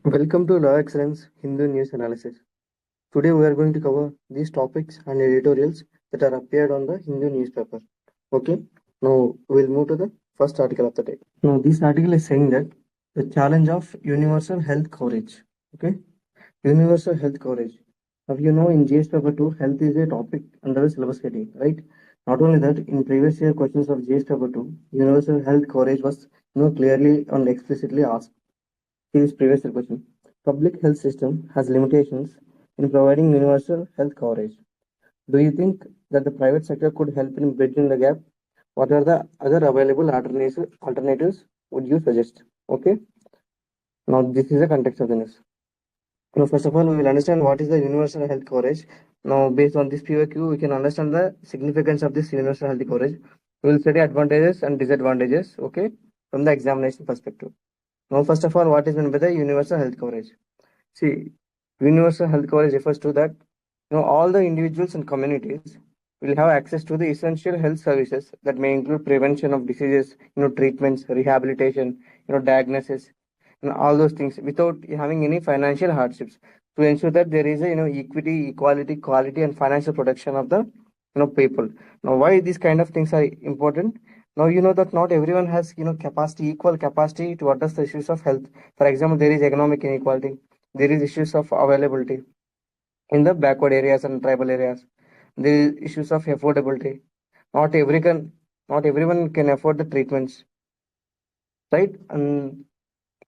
Welcome to Law Excellence Hindu News Analysis. Today we are going to cover these topics and editorials that are appeared on the Hindu newspaper. Okay, now we'll move to the first article of the day. Now this article is saying that the challenge of universal health coverage. Okay, universal health coverage. Now you know in GS paper 2, health is a topic under the syllabus heading, right? Not only that, in previous year questions of GS paper 2, universal health coverage was clearly and explicitly asked. See this previous year question. Public health system has limitations in providing universal health coverage. Do you think that the private sector could help in bridging the gap? What are the other available alternatives would you suggest? Okay. Now this is the context of the news. Now first of all, we will understand what is the universal health coverage. Now based on this POQ, we can understand the significance of this universal health coverage. We will study advantages and disadvantages. Okay, from the examination perspective. Now first of all, what is meant by the universal health coverage? See, universal health coverage refers to that all the individuals and communities will have access to the essential health services that may include prevention of diseases, treatments, rehabilitation, diagnosis, and all those things without having any financial hardships to ensure that there is a equity, equality, quality, and financial protection of the people. Now, why these kind of things are important? Now you know that not everyone has capacity, equal capacity to address the issues of health. For example, there is economic inequality, there is issues of availability in the backward areas and tribal areas. There is issues of affordability. Not everyone, not everyone can afford the treatments, right? And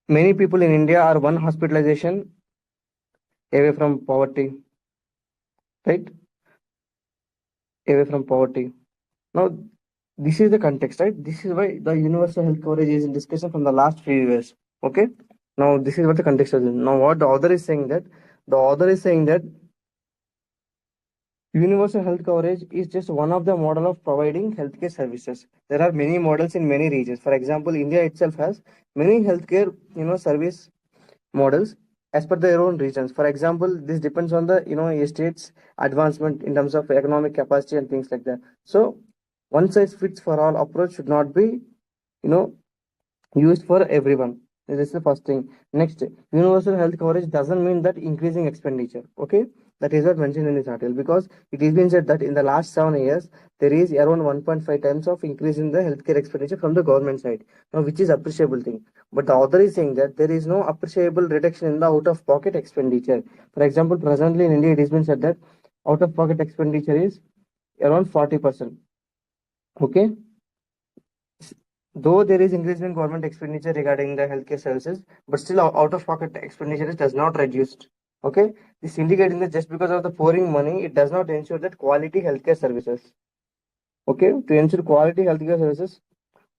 many people in India are one hospitalization away from poverty, right? Away from poverty. Now, this is the context, right? This is why the universal health coverage is in discussion from the last few years. Okay. Now, this is what the context is. Now, what the author is saying that universal health coverage is just one of the model of providing healthcare services. There are many models in many regions. For example, India itself has many healthcare, service models as per their own regions. For example, this depends on the, a state's advancement in terms of economic capacity and things like that. So, one size fits for all approach should not be, you know, used for everyone. This is the first thing. Next, universal health coverage doesn't mean that increasing expenditure. Okay, that is not mentioned in this article because it is been said that in the last 7 years there is around 1.5 times of increase in the healthcare expenditure from the government side. Now, which is appreciable thing. But the author is saying that there is no appreciable reduction in the out-of-pocket expenditure. For example, presently in India, it has been said that out-of-pocket expenditure is around 40%. Okay, though there is increase in government expenditure regarding the healthcare services, but still out of pocket expenditure does not reduced. Okay, this indicating that just because of the pouring money, it does not ensure that quality healthcare services. Okay, to ensure quality healthcare services,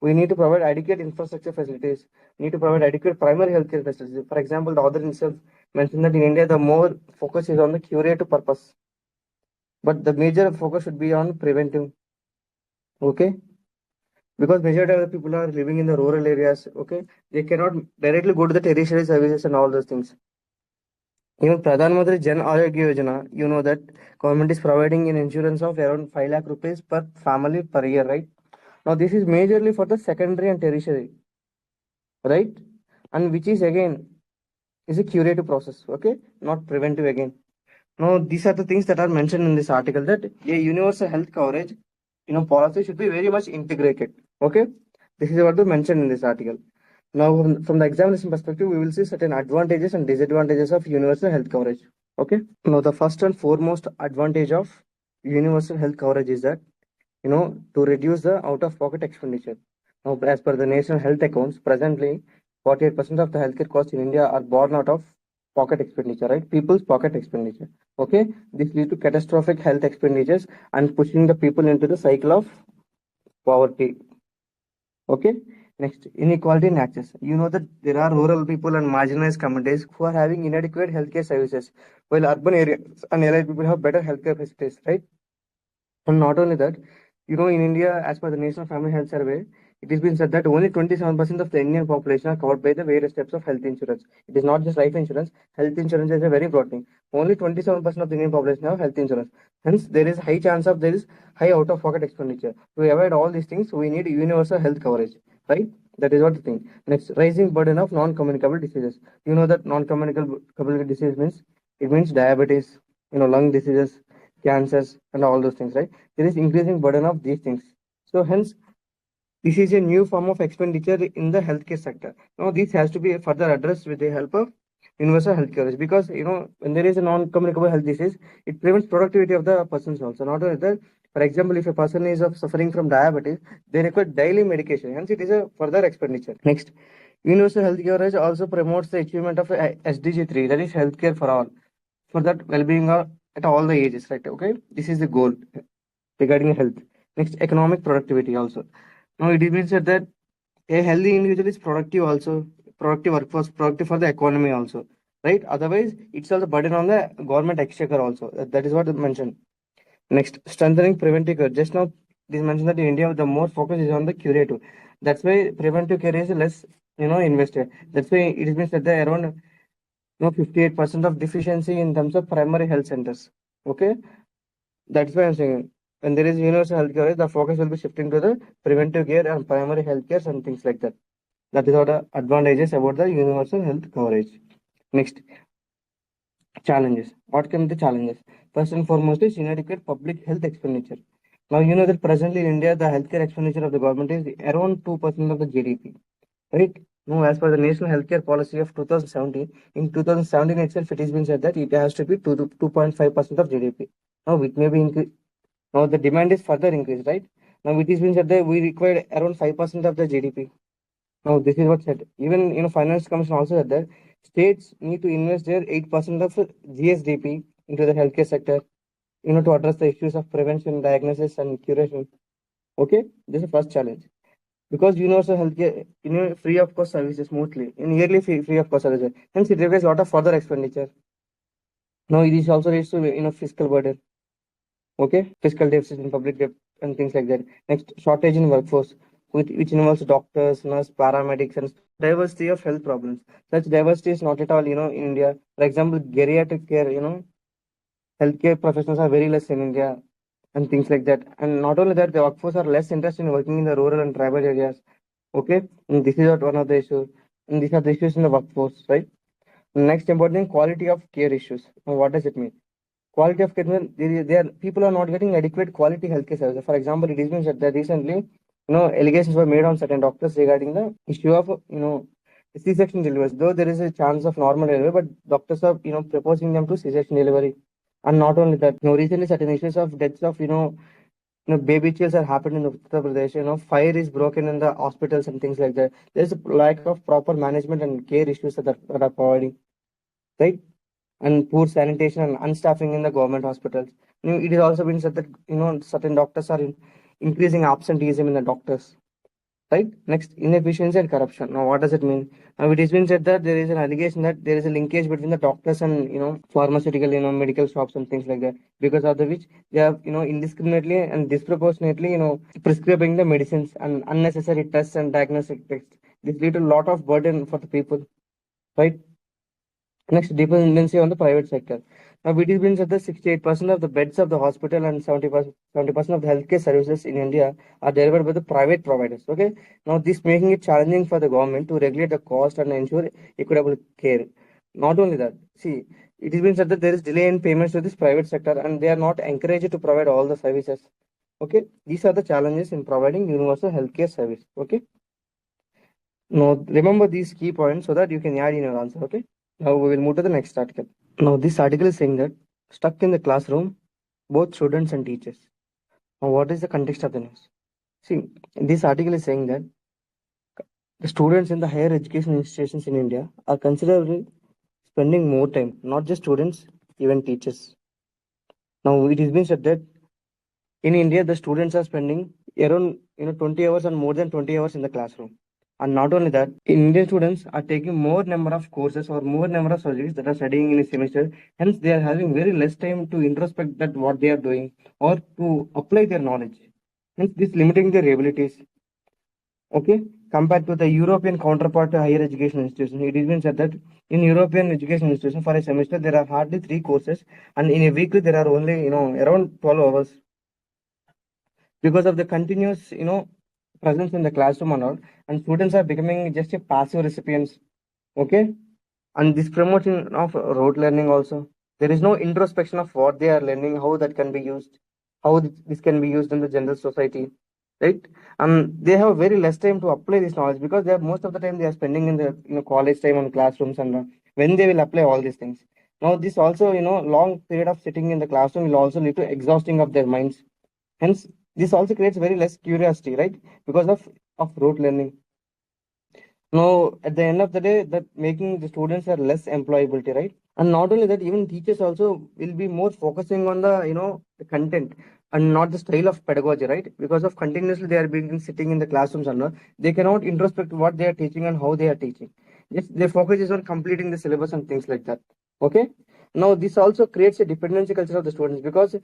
we need to provide adequate infrastructure facilities. We need to provide adequate primary healthcare facilities. For example, the author himself mentioned that in India, the more focus is on the curative purpose, but the major focus should be on preventive. Okay, because majority of the people are living in the rural areas. Okay, they cannot directly go to the tertiary services and all those things. Even Pradhan Mantri Jan Arogya Yojana, you know that government is providing an insurance of around 5 lakh rupees per family per year, right? Now this is majorly for the secondary and tertiary, right? And which is again is a curative process. Okay, not preventive again. Now these are the things that are mentioned in this article, that a universal health coverage policy should be very much integrated. Okay, this is what to mention in this article. Now from the examination perspective, we will see certain advantages and disadvantages of universal health coverage. Okay, now the first and foremost advantage of universal health coverage is that to reduce the out of pocket expenditure. Now as per the national health accounts, presently 48% of the healthcare costs in India are borne out of pocket expenditure, right? People's pocket expenditure. Okay, this lead to catastrophic health expenditures and pushing the people into the cycle of poverty. Okay, next, inequality in access. You know that there are rural people and marginalized communities who are having inadequate healthcare services, while urban areas and allied people have better healthcare facilities, right? And not only that, in India, as per the National Family Health Survey, it has been said that only 27% of the Indian population are covered by the various types of health insurance. It is not just life insurance. Health insurance is a very broad thing. Only 27% of the Indian population have health insurance. Hence, there is high chance of there is high out-of-pocket expenditure. To avoid all these things, we need universal health coverage, right? That is what the thing. Next, rising burden of non-communicable diseases. You know that non-communicable disease means it means diabetes, lung diseases, cancers, and all those things, right? There is increasing burden of these things. So hence, this is a new form of expenditure in the healthcare sector. Now, this has to be further addressed with the help of universal health coverage because when there is a non-communicable health disease, it prevents productivity of the persons also. Not only that, for example, if a person is suffering from diabetes, they require daily medication. Hence, it is a further expenditure. Next, universal health coverage also promotes the achievement of SDG 3, that is healthcare for all, for that well-being at all the ages. Right? Okay, this is the goal regarding health. Next, economic productivity also. Now, it means that a healthy individual is productive also, productive workforce, productive for the economy also, right? Otherwise, it's also burden on the government exchequer also. That is what it mentioned. Next, strengthening preventive care. Just now, this mentioned that in India, the more focus is on the curative. That's why preventive care is less, invested. That's why it means that there are around 58% of deficiency in terms of primary health centers. Okay, that's why I'm saying when there is universal health coverage, the focus will be shifting to the preventive care and primary health care and things like that. That is what the advantages about the universal health coverage. Next, challenges. What can be the challenges? First and foremost is inadequate public health expenditure. Now you know that presently in India the healthcare expenditure of the government is around 2% of the GDP. Right? Now, as per the National Healthcare Policy of 2017, in 2017 itself, it has been said that it has to be 2.5% of GDP. Now, it may be increased. Now, the demand is further increased, right? Now, it is been said that we require around 5% of the GDP. Now, this is what said. Even, Finance Commission also said that states need to invest their 8% of GSDP into the healthcare sector, to address the issues of prevention, diagnosis, and curation. Okay, this is the first challenge because universal healthcare, free of cost services mostly in yearly free of cost services. Hence, it requires a lot of further expenditure. Now, it is also leads to fiscal burden. Okay, fiscal deficit in public debt and things like that. Next, shortage in workforce, which involves doctors, nurse, paramedics, and diversity of health problems. Such diversity is not at all, in India. For example, geriatric care, healthcare professionals are very less in India and things like that. And not only that, the workforce are less interested in working in the rural and tribal areas. Okay, and this is what one of the issues. And these are the issues in the workforce, right? Next important thing, quality of care issues. Now, what does it mean? Quality of care means people are not getting adequate quality healthcare services. For example, it is been said that recently, allegations were made on certain doctors regarding the issue of, C-section deliveries. Though there is a chance of normal delivery, but doctors are, proposing them to C-section delivery. And not only that, recently certain issues of deaths of, baby chills are happened in Uttar Pradesh. Fire is broken in the hospitals and things like that. There's a lack of proper management and care issues that are providing, right? And poor sanitation and unstaffing in the government hospitals. It has also been said that certain doctors are increasing absenteeism in the doctors. Right. Next, inefficiency and corruption. Now, what does it mean? Now, it has been said that there is an allegation that there is a linkage between the doctors and pharmaceutical, medical shops and things like that. Because of the which they are indiscriminately and disproportionately prescribing the medicines and unnecessary tests and diagnostic tests. This lead to a lot of burden for the people. Right. Next, dependency on the private sector. Now, it has been said that 68% of the beds of the hospital and 70% of the healthcare services in India are delivered by the private providers. Okay. Now, this making it challenging for the government to regulate the cost and ensure equitable care. Not only that, see, it has been said that there is delay in payments to this private sector and they are not encouraged to provide all the services. Okay. These are the challenges in providing universal healthcare service. Okay. Now, remember these key points so that you can add in your answer. Okay. Now we will move to the next article. Now this article is saying that stuck in the classroom, both students and teachers. Now what is the context of the news? See, this article is saying that the students in the higher education institutions in India are considerably spending more time, not just students, even teachers. Now it is being said that in India the students are spending around 20 hours and more than 20 hours in the classroom. And not only that, Indian students are taking more number of courses or more number of subjects that are studying in a semester. Hence, they are having very less time to introspect that what they are doing or to apply their knowledge. Hence, this limiting their abilities. Okay, compared to the European counterpart to higher education institution, it is been said that in European education institution for a semester there are hardly 3 courses, and in a week there are only around 12 hours because of the continuous presence in the classroom and all, and students are becoming just a passive recipients. Okay, and this promotion of rote learning also. There is no introspection of what they are learning, how that can be used, how this can be used in the general society, right? They have very less time to apply this knowledge because they are most of the time they are spending in the college time on classrooms and when they will apply all these things. Now this also long period of sitting in the classroom will also lead to exhausting of their minds. Hence, this also creates very less curiosity, right? Because of rote learning. Now, at the end of the day, that making the students are less employability, right? And not only that, even teachers also will be more focusing on the the content and not the style of pedagogy, right? Because of continuously they are being sitting in the classrooms and all, they cannot introspect what they are teaching and how they are teaching. Just their focus is on completing the syllabus and things like that. Okay. Now this also creates a dependency culture of the students because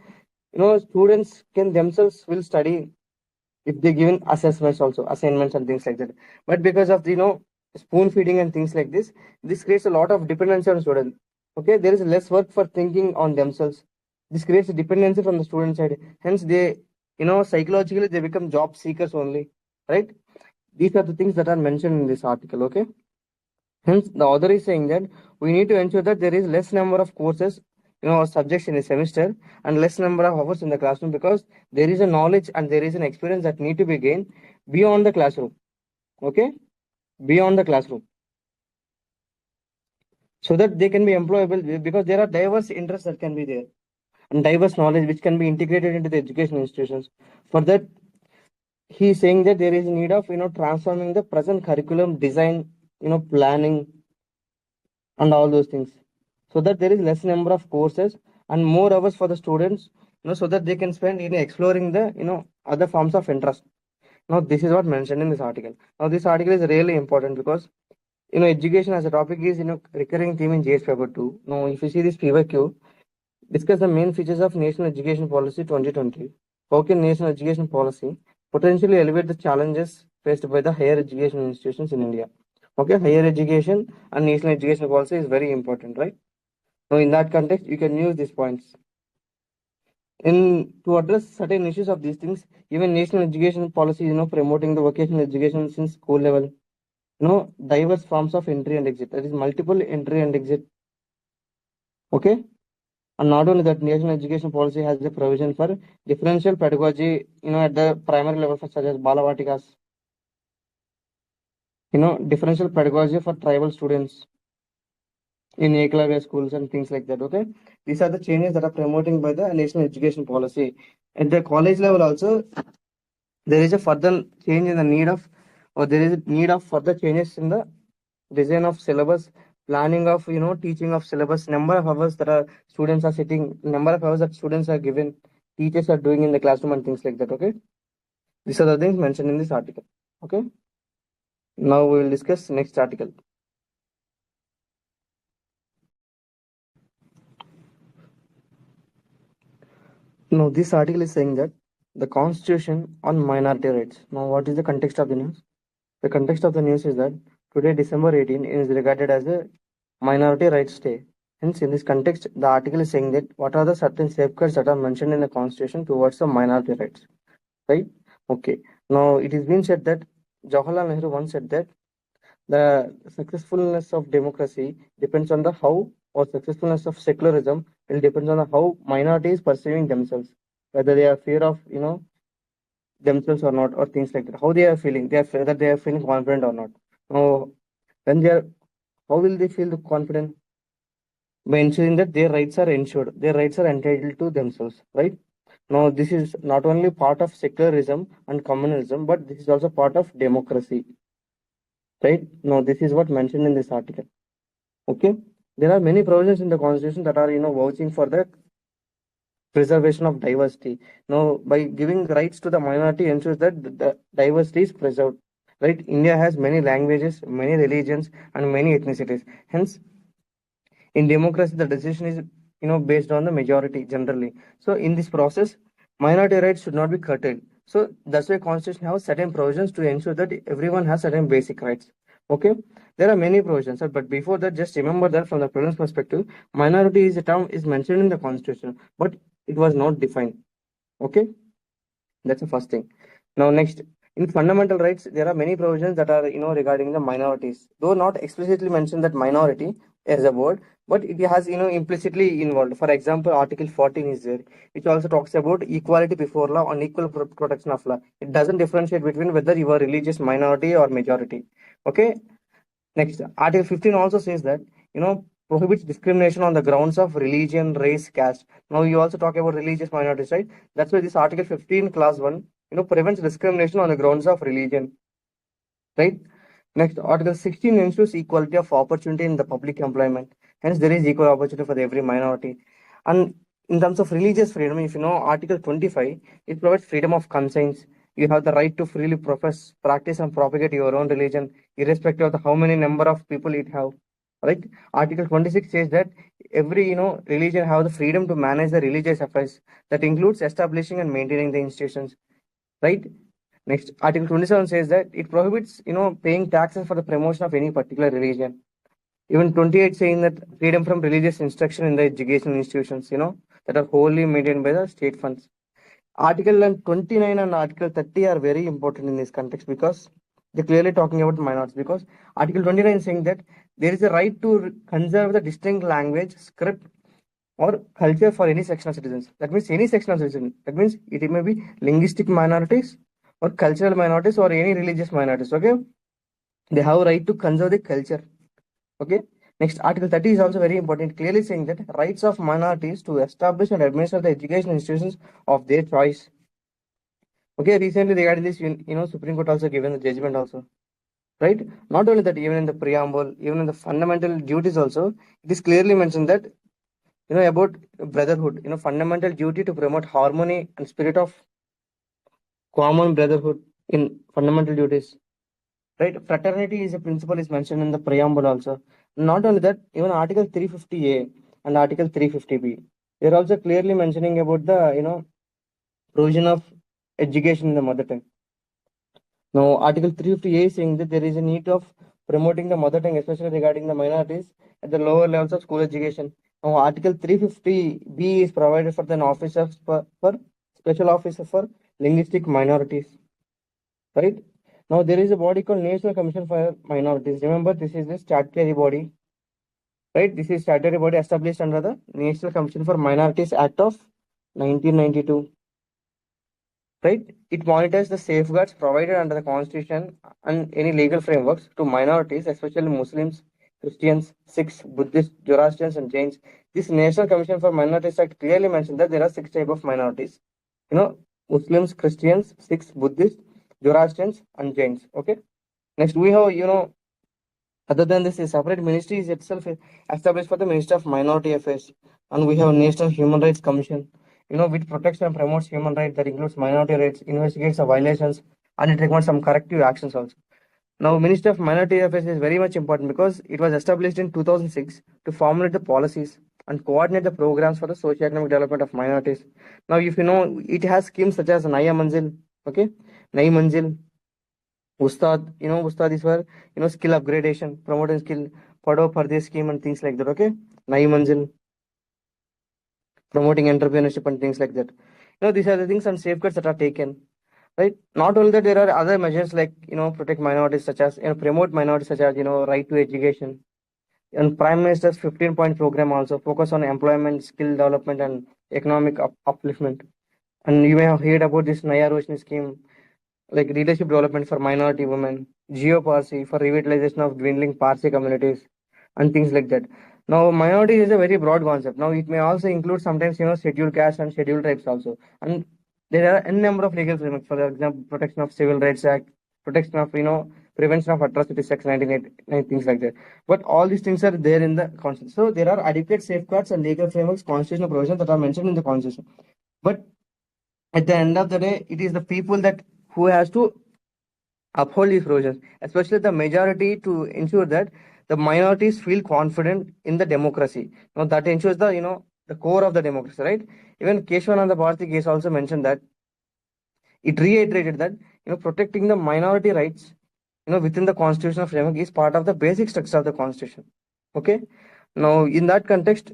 students can themselves will study if they given assessments also assignments and things like that, but because of the spoon feeding and things like this creates a lot of dependency on students. Okay, there is less work for thinking on themselves. This creates a dependency from the student side, hence they psychologically they become job seekers only, right? These are the things that are mentioned in this article. Okay, hence the author is saying that we need to ensure that there is less number of courses or subjects in a semester and less number of hours in the classroom because there is a knowledge and there is an experience that need to be gained beyond the classroom. Okay, beyond the classroom, so that they can be employable because there are diverse interests that can be there and diverse knowledge which can be integrated into the education institutions. For that, he is saying that there is a need of transforming the present curriculum design, planning and all those things, so that there is less number of courses and more hours for the students, so that they can spend in exploring the other forms of interest. Now this is what mentioned in this article. Now this article is really important because education as a topic is recurring theme in JS paper 2. Now if you see this PYQ, discuss the main features of national education policy 2020. How can national education policy potentially elevate the challenges faced by the higher education institutions in India? Okay, higher education and national education policy is very important, right? Now, in that context, you can use these points. In to address certain issues of these things, even national education policy, promoting the vocational education since school level, diverse forms of entry and exit. That is multiple entry and exit. Okay. And not only that, national education policy has a provision for differential pedagogy, at the primary level, such as Balavatikas, differential pedagogy for tribal students in Eklavya schools and things like that. Okay, these are the changes that are promoting by the national education policy. At the college level also, there is a further change in the need of, or there is a need of further changes in the design of syllabus, planning of teaching of syllabus, number of hours that are students are sitting, number of hours that students are given, teachers are doing in the classroom and things like that. Okay, these are the things mentioned in this article. Okay, now we will discuss next article. Now, this article is saying that the Constitution on minority rights. Now, what is the context of the news? The context of the news is that today, December 18, is regarded as a Minority Rights Day. Hence, in this context, the article is saying that what are the certain safeguards that are mentioned in the Constitution towards the minority rights, right? Okay. Now, it is been said that Jawaharlal Nehru once said that the successfulness of democracy depends on the how, or successfulness of secularism will depends on the how minorities perceiving themselves, whether they are fear of themselves or not, or things like that. How they are feeling, whether they are feeling confident or not. Now, when they are, how will they feel the confident? By ensuring that their rights are ensured, their rights are entitled to themselves, right? Now, this is not only part of secularism and communalism, but this is also part of democracy, right? Now, this is what mentioned in this article. Okay, there are many provisions in the constitution that are vouching for the preservation of diversity. Now, by giving rights to the minority ensures that the diversity is preserved. Right? India has many languages, many religions, and many ethnicities. Hence, in democracy, the decision is based on the majority generally. So, in this process, minority rights should not be curtailed. So that's why constitution has certain provisions to ensure that everyone has certain basic rights. Okay, there are many provisions, but before that, just remember that from the present perspective, minority is a term is mentioned in the constitution, but it was not defined. Okay, that's the first thing. Now next, In fundamental rights, there are many provisions that are regarding the minorities, though not explicitly mentioned that minority as a word, but it has implicitly involved. For example, Article 14 is there, which also talks about equality before law and equal protection of law. It doesn't differentiate between whether you are religious minority or majority. Okay. Next, Article 15 also says that prohibits discrimination on the grounds of religion, race, caste. Now you also talk about religious minorities, right? That's why this Article 15, Clause 1, prevents discrimination on the grounds of religion, right? Next, Article 16 ensures equality of opportunity in the public employment. Hence, there is equal opportunity for every minority. And in terms of religious freedom, if you know Article 25, it provides freedom of conscience. You have the right to freely profess, practice, and propagate your own religion, irrespective of how many number of people it have. Right? Article 26 says that every religion have the freedom to manage the religious affairs. That includes establishing and maintaining the institutions. Right? Next, Article 27 says that it prohibits, paying taxes for the promotion of any particular religion. Even 28 saying that freedom from religious instruction in the educational institutions, that are wholly maintained by the state funds. Article 29 and Article 30 are very important in this context because they're clearly talking about minorities. Because Article 29 is saying that there is a right to conserve the distinct language, script, or culture for any section of citizens. That means any section of citizens. That means it may be linguistic minorities or cultural minorities or any religious minorities. Okay, they have a right to conserve the culture. Okay. Next, Article 30 is also very important, clearly saying that rights of minorities to establish and administer the education institutions of their choice. Okay, recently regarding this, Supreme Court also given the judgment also, right? Not only that, even in the preamble, even in the fundamental duties also, it is clearly mentioned that about brotherhood, fundamental duty to promote harmony and spirit of common brotherhood in fundamental duties, right? Fraternity is a principle is mentioned in the preamble also. Not only that, even Article 350A and Article 350B, they're also clearly mentioning about the provision of education in the mother tongue. Now, Article 350A is saying that there is a need of promoting the mother tongue, especially regarding the minorities at the lower levels of school education. Now, Article 350B is provided for the office of for special officer for linguistic minorities, right? Now, there is a body called National Commission for Minorities. Remember, this is the statutory body, right? This is statutory body established under the National Commission for Minorities Act of 1992. Right? It monitors the safeguards provided under the Constitution and any legal frameworks to minorities, especially Muslims, Christians, Sikhs, Buddhists, Zoroastrians, and Jains. This National Commission for Minorities Act clearly mentioned that there are 6 types of minorities. Muslims, Christians, Sikhs, Buddhists, Zoroastrians, and Jains. Okay. Next, we have other than this, a separate ministry is itself established for the Ministry of Minority Affairs, and we have National Human Rights Commission, which protects and promotes human rights that includes minority rights, investigates the violations, and it recommends some corrective actions also. Now, Ministry of Minority Affairs is very much important because it was established in 2006 to formulate the policies and coordinate the programs for the socio-economic development of minorities. Now, if you know, it has schemes such as Naya Manzil, okay, Nai Manzil, Ustad, Ustad is for, skill upgradation, promoting skill, Pado Pardesh scheme and things like that, okay? Nai Manzil, promoting entrepreneurship and things like that. These are the things and safeguards that are taken, right? Not only that, there are other measures like, protect minorities such as, promote minorities such as, right to education. And Prime Minister's 15-point program also focus on employment, skill development, and economic upliftment. And you may have heard about this Naya Roshni scheme, like leadership development for minority women, Geo-Parsi for revitalization of dwindling Parsi communities, and things like that. Now, minority is a very broad concept. Now, it may also include sometimes, scheduled castes and scheduled tribes also. And there are n number of legal frameworks, for example, Protection of Civil Rights Act, protection of, prevention of atrocities, Section 1989, things like that. But all these things are there in the Constitution. So, there are adequate safeguards and legal frameworks, constitutional provisions that are mentioned in the Constitution. But at the end of the day, it is the people that who has to uphold these provisions, especially the majority, to ensure that the minorities feel confident in the democracy. Now that ensures the the core of the democracy, right? Even Keshwananda Bharati case also mentioned that it reiterated that protecting the minority rights within the constitutional framework is part of the basic structure of the constitution. Okay. Now in that context,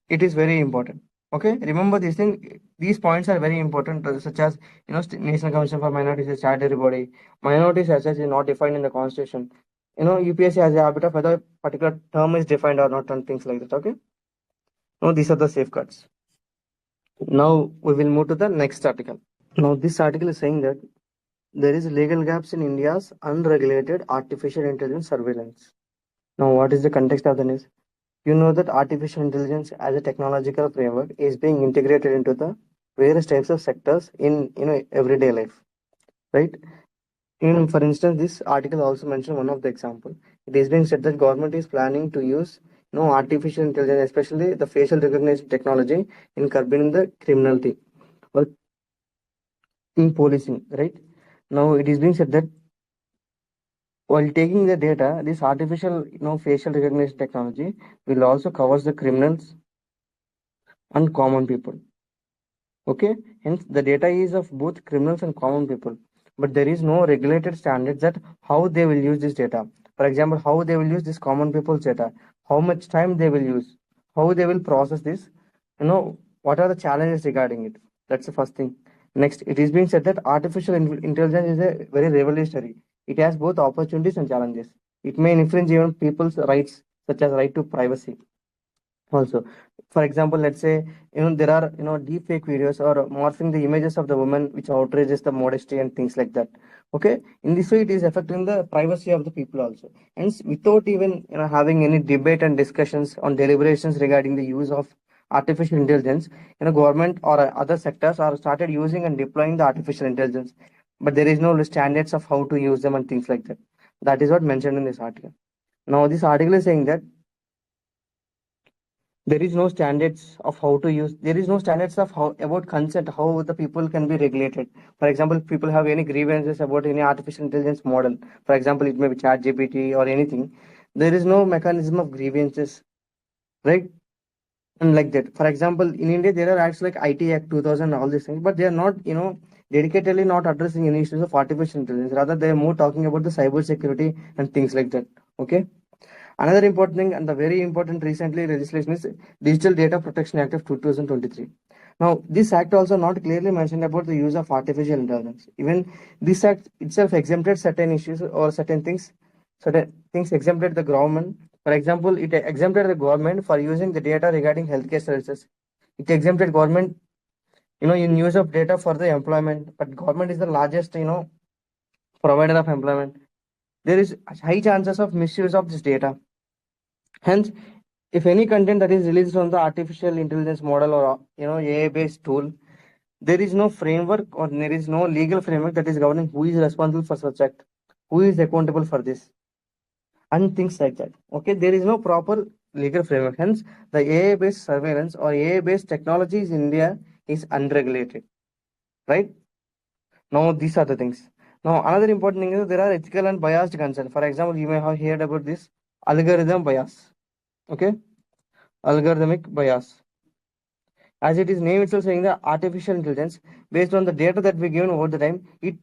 it is very important. Okay, remember these things. These points are very important, such as National Commission for Minorities is a statutory body. Minorities as such is not defined in the constitution. UPSC has a habit of whether a particular term is defined or not, and things like that. Okay. Now these are the safeguards. Now we will move to the next article. Now this article is saying that there is legal gaps in India's unregulated artificial intelligence surveillance. Now, what is the context of the news? You know that artificial intelligence as a technological framework is being integrated into the various types of sectors in everyday life, right? For instance, this article also mentioned one of the example. It is being said that government is planning to use artificial intelligence, especially the facial recognition technology, in curbing the criminality or in policing, right? Now it is being said that while taking the data, this artificial facial recognition technology will also covers the criminals and common people. Okay, hence the data is of both criminals and common people, but there is no regulated standards that how they will use this data. For example, how they will use this common people's data, how much time they will use, how they will process this, what are the challenges regarding it. That's the first thing. Next, it is being said that artificial intelligence is a very revolutionary. It has both opportunities and challenges. It may infringe even people's rights, such as right to privacy also. For example, let's say there are deep fake videos or morphing the images of the woman which outrages the modesty and things like that. Okay, in this way it is affecting the privacy of the people also, and without even having any debate and discussions on deliberations regarding the use of artificial intelligence, government or other sectors are started using and deploying the artificial intelligence, but there is no standards of how to use them and things like that. That is what mentioned in this article. Now this article is saying that there is no standards of how to use, there is no standards of how about consent, how the people can be regulated. For example, if people have any grievances about any artificial intelligence model, for example it may be chat gpt or anything, there is no mechanism of grievances, right? And like that, for example, in India there are acts like IT Act 2000 all these things, but they are not dedicatedly not addressing any issues of artificial intelligence, rather they are more talking about the cyber security and things like that. Okay. Another important thing and the very important recently legislation is Digital Data Protection Act of 2023. Now, this act also not clearly mentioned about the use of artificial intelligence. Even this act itself exempted certain issues or certain things exempted the government. For example, it exempted the government for using the data regarding healthcare services. It exempted government, in use of data for the employment. But government is the largest, provider of employment. There is high chances of misuse of this data. Hence, if any content that is released on the artificial intelligence model or AI based tool, there is no framework or there is no legal framework that is governing who is responsible for such act, who is accountable for this, and things like that. Okay, there is no proper legal framework. Hence, the AI based surveillance or AI based technologies in India is unregulated. Right? Now, these are the things. Now, another important thing is there are ethical and biased concerns. For example, you may have heard about this algorithm bias. Okay, algorithmic bias, as it is name itself saying the artificial intelligence based on the data that we given over the time, it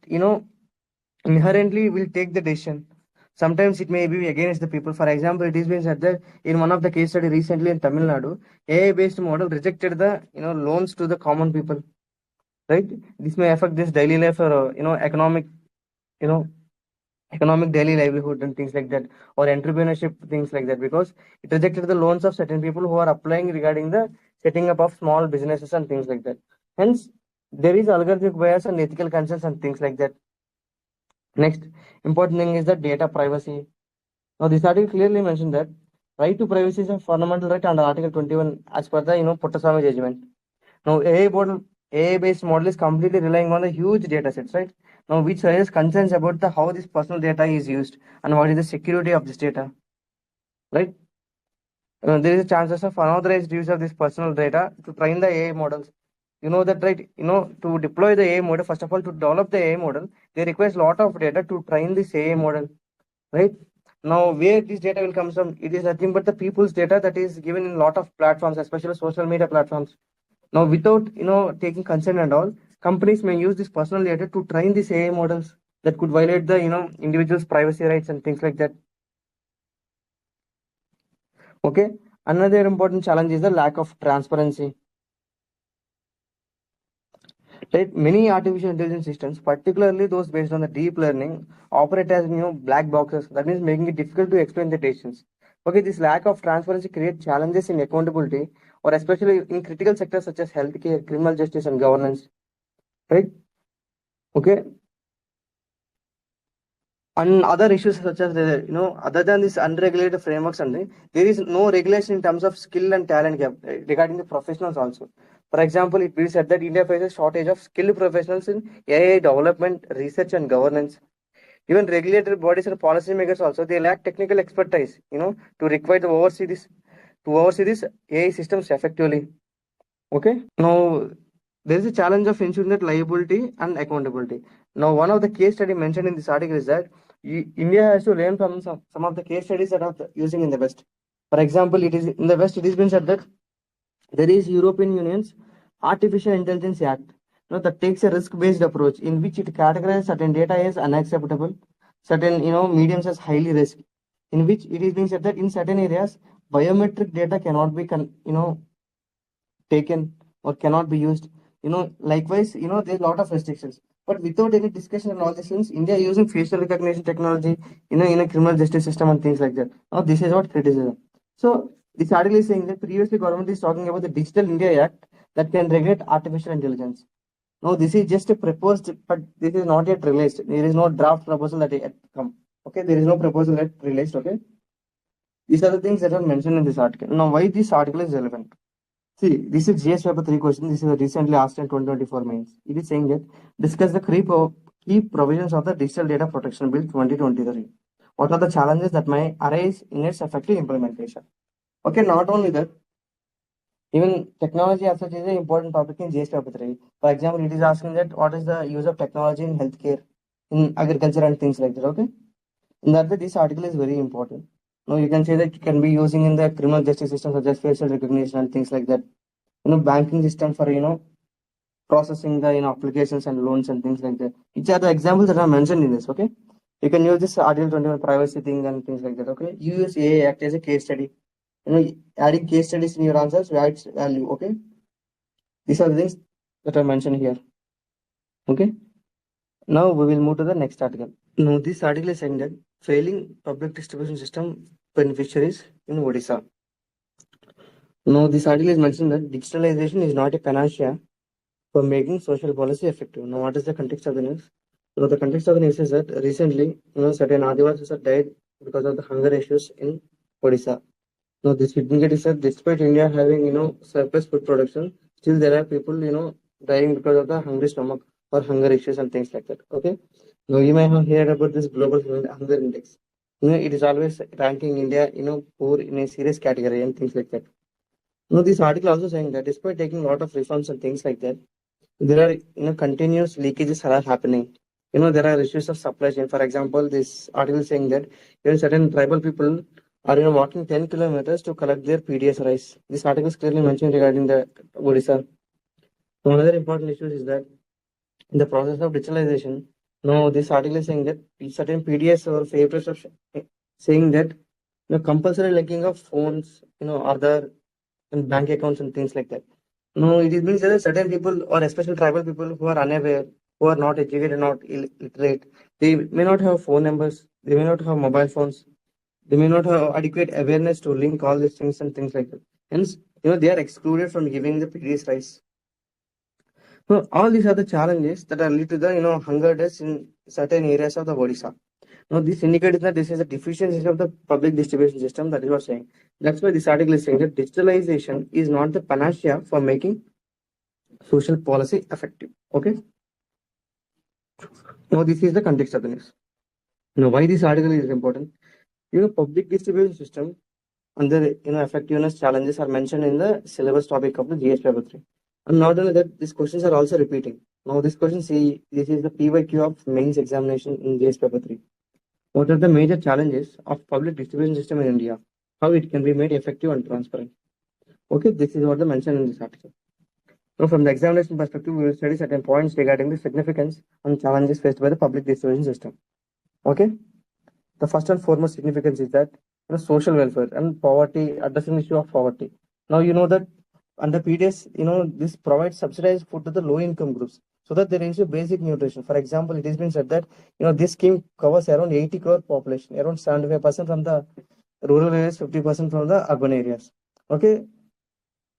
inherently will take the decision. Sometimes it may be against the people. For example, it is being said that in one of the case study recently in Tamil Nadu, AI based model rejected the loans to the common people, right? This may affect this daily life or economic, you know economic daily livelihood and things like that, or entrepreneurship things like that, because it rejected the loans of certain people who are applying regarding the setting up of small businesses and things like that. Hence, there is algorithmic bias and ethical concerns and things like that. Next important thing is the data privacy. Now this article clearly mentioned that right to privacy is a fundamental right under article 21 as per the Puttaswamy judgment. Now, AI-based model is completely relying on the huge data sets, right? Now, which raises concerns about the how this personal data is used and what is the security of this data, right? There is a chances of unauthorized use of this personal data to train the AI models. You know that, right? To deploy the AI model, first of all, to develop the AI model, they require a lot of data to train this AI model, right? Now, where this data will come from, it is nothing but the people's data that is given in a lot of platforms, especially social media platforms. Now, without taking consent and all, companies may use this personal data to train these AI models that could violate the individual's privacy rights and things like that. Okay. Another important challenge is the lack of transparency. Right? Many artificial intelligence systems, particularly those based on the deep learning, operate as black boxes. That means making it difficult to explain the decisions. Okay, this lack of transparency creates challenges in accountability, or especially in critical sectors such as healthcare, criminal justice, and governance. Right? Okay, and other issues such as other than this unregulated frameworks and there is no regulation in terms of skill and talent gap regarding the professionals also. For example, it be said that India faces shortage of skilled professionals in AI development, research, and governance. Even regulatory bodies and policymakers also, they lack technical expertise to require to oversee this AI systems effectively. Okay. Now, there is a challenge of ensuring that liability and accountability. Now, one of the case study mentioned in this article is that India has to learn from some of the case studies that are using in the West. For example, it is in the West, it has been said that there is European Union's Artificial Intelligence Act, that takes a risk-based approach in which it categorizes certain data as unacceptable, certain mediums as highly risk, in which it is being said that in certain areas biometric data cannot be taken or cannot be used. Likewise, there's a lot of restrictions. But without any discussion and all these things, India using facial recognition technology, in a criminal justice system and things like that. Now, this is what criticism. So, this article is saying that previously government is talking about the Digital India Act that can regulate artificial intelligence. Now, this is just a proposed, but this is not yet released. There is no draft proposal that yet come. Okay, there is no proposal yet released. Okay, these are the things that are mentioned in this article. Now, why this article is relevant? See, this is GS paper 3 question. This is recently asked in 2024 mains. It is saying that discuss the key provisions of the Digital Data Protection Bill 2023. What are the challenges that may arise in its effective implementation? Okay, not only that, even technology as such is an important topic in GS paper 3. For example, it is asking that what is the use of technology in healthcare, in agriculture and things like that. Okay, in that way, this article is very important. Now, you can say that it can be using in the criminal justice system such as facial recognition and things like that. Banking system for processing the applications and loans and things like that. Which are the examples that are mentioned in this. Okay, you can use this Article 21 privacy thing and things like that. Okay, you use AI Act as a case study. Adding case studies in your answers adds value. Okay, these are the things that are mentioned here. Okay, now we will move to the next article. Now, this article is saying that failing public distribution system beneficiaries in Odisha. Now, this article is mentioned that digitalization is not a panacea for making social policy effective. Now, what is the context of the news? The context of the news is that recently, certain Adivasis have died because of the hunger issues in Odisha. Now, this significant is that despite India having, surplus food production, still there are people, dying because of the hungry stomach or hunger issues and things like that. Okay. Now, you may have heard about this global hunger index. It is always ranking India, poor in a serious category and things like that. This article also saying that despite taking a lot of reforms and things like that, there are continuous leakages are happening. There are issues of supply chain. For example, this article saying that certain tribal people are walking 10 kilometers to collect their PDS rice. This article is clearly mentioned regarding the Odisha. One other important issue is that in the process of digitalization, this article is saying that certain PDS or favors of saying that compulsory linking of phones, other and bank accounts and things like that. No, it means that certain people or especially tribal people who are unaware, who are not educated, not illiterate, they may not have phone numbers, they may not have mobile phones, they may not have adequate awareness to link all these things and things like that. Hence, they are excluded from giving the PDS rice. So all these are the challenges that are lead to the hunger deaths in certain areas of the Odisha. Now, this indicates that this is a deficiency of the public distribution system that you are saying. That's why this article is saying that digitalization is not the panacea for making social policy effective. Okay. Now, this is the context of the news. Now, why this article is important? Public distribution system and the effectiveness challenges are mentioned in the syllabus topic of the GS paper 3. And not only that, these questions are also repeating. Now, this question, see, this is the PYQ of mains examination in GS paper 3. What are the major challenges of public distribution system in India? How it can be made effective and transparent? Okay, this is what the mention in this article. So, from the examination perspective, we will study certain points regarding the significance and challenges faced by the public distribution system. Okay, the first and foremost significance is that social welfare and poverty, addressing the issue of poverty. Now, that under PDS, this provides subsidized food to the low income groups. so that they reach a basic nutrition. For example, it has been said that this scheme covers around 80 crore population, around 75% from the rural areas, 50% from the urban areas. Okay,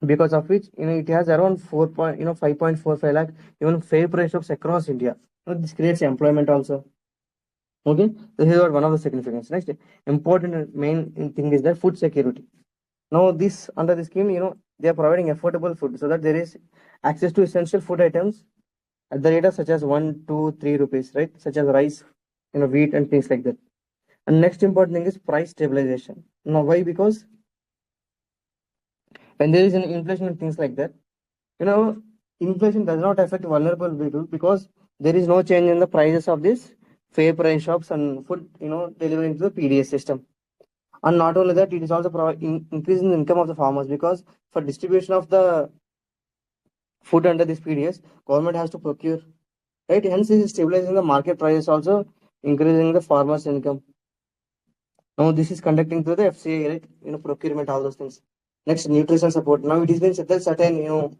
because of which it has around 5.45 lakh even fair price shops across India. This creates employment also. Okay, this is what one of the significance. Next important and main thing is that food security. Now this under the scheme, they are providing affordable food so that there is access to essential food items at the rate of such as 1 2 3 rupees, right? Such as rice, wheat and things like that. And next important thing is price stabilization. Now why? Because when there is an inflation and things like that, inflation does not affect vulnerable people because there is no change in the prices of this fair price shops and food, delivering to the PDS system. And not only that, it is also increasing the income of the farmers because for distribution of the food under this PDS, government has to procure, right? Hence, this is stabilizing the market prices, also increasing the farmers' income. Now, this is conducting through the FCA, right? Procurement, all those things. Next, nutrition support. Now, it is been said that certain,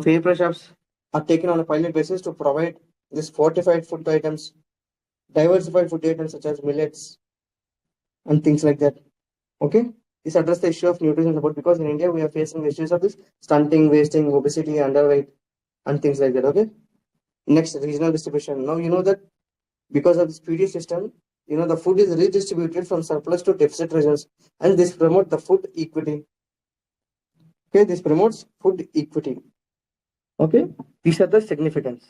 fair price shops are taken on a pilot basis to provide this fortified food items, diversified food items such as millets and things like that. Okay, this address the issue of nutrition support because in India we are facing the issues of this stunting, wasting, obesity, underweight, and things like that. Okay, next regional distribution. Now that because of this PD system, the food is redistributed from surplus to deficit regions, and this promotes the food equity. Okay, this promotes food equity. Okay, these are the significance.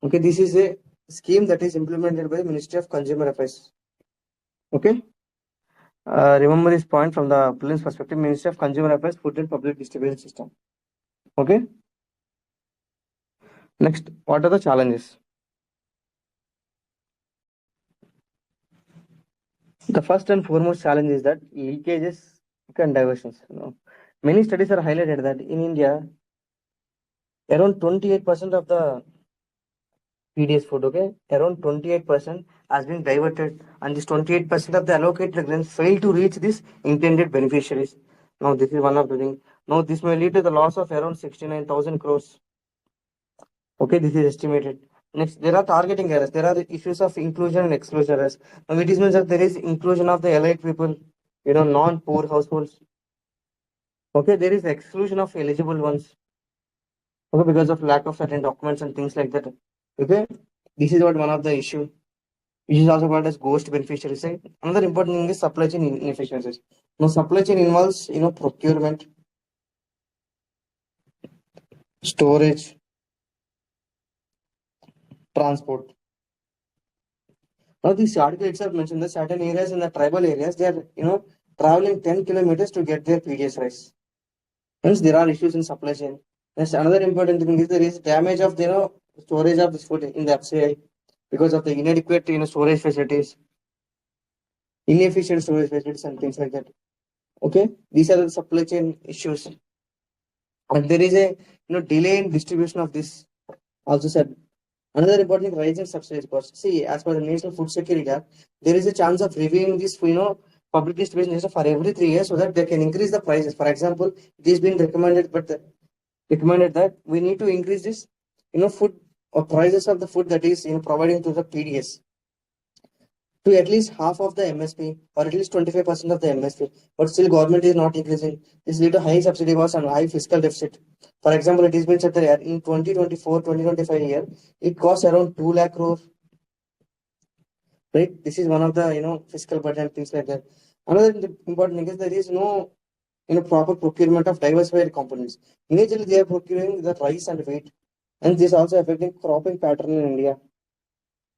Okay, this is a scheme that is implemented by the Ministry of Consumer Affairs. Okay. Remember this point from the prelims perspective, Ministry of Consumer Affairs, Food and Public Distribution System. Okay. Next, what are the challenges? The first and foremost challenge is that leakages and diversions. Many studies are highlighted that in India, around 28% of the PDS food, okay, around 28% has been diverted, and this 28% of the allocated grants fail to reach this intended beneficiaries. Now, this is one of the things. Now, this may lead to the loss of around 69,000 crores. Okay, this is estimated. Next, there are targeting errors. There are the issues of inclusion and exclusion errors. Now, it is means that there is inclusion of the elite people, non-poor households. Okay, there is exclusion of eligible ones. Okay, because of lack of certain documents and things like that. Okay, this is what one of the issue, which is also called as ghost beneficiaries. Right? Another important thing is supply chain inefficiencies. Now, supply chain involves procurement, storage, transport. Now, this article itself mentioned that certain areas in the tribal areas, they are, traveling 10 kilometers to get their PDS rice. Hence, there are issues in supply chain. Next, another important thing is there is damage of, storage of this food in the FCI because of the inadequate, storage facilities, inefficient storage facilities and things like that. Okay, these are the supply chain issues. And there is a, delay in distribution of this also said. Another important thing, rising subsidy costs. See, as per the National Food Security Act, there is a chance of reviewing this, public distribution system for every 3 years so that they can increase the prices. For example, it is being recommended, recommended that we need to increase this, food or prices of the food that is, providing to the PDS to at least half of the MSP or at least 25% of the MSP. But still, government is not increasing. This lead to high subsidy costs and high fiscal deficit. For example, it has been said that in 2024-2025 year, it costs around 2 lakh crore. Right? This is one of the fiscal burden and things like that. Another important thing is there is no proper procurement of diversified components. Initially, they are procuring the rice and wheat, and this also affecting cropping pattern in India.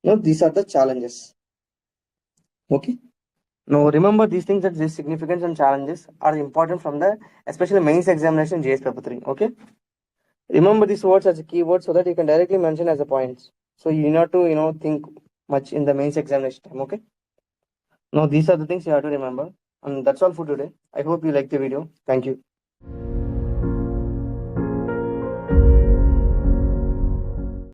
These are the challenges. Okay. Now remember these things that these significance and challenges are important from the especially mains examination JS paper 3. Okay. Remember these words as a keyword so that you can directly mention as a points. So you need not to think much in the mains examination time. Okay. Now these are the things you have to remember, and that's all for today. I hope you like the video. Thank you.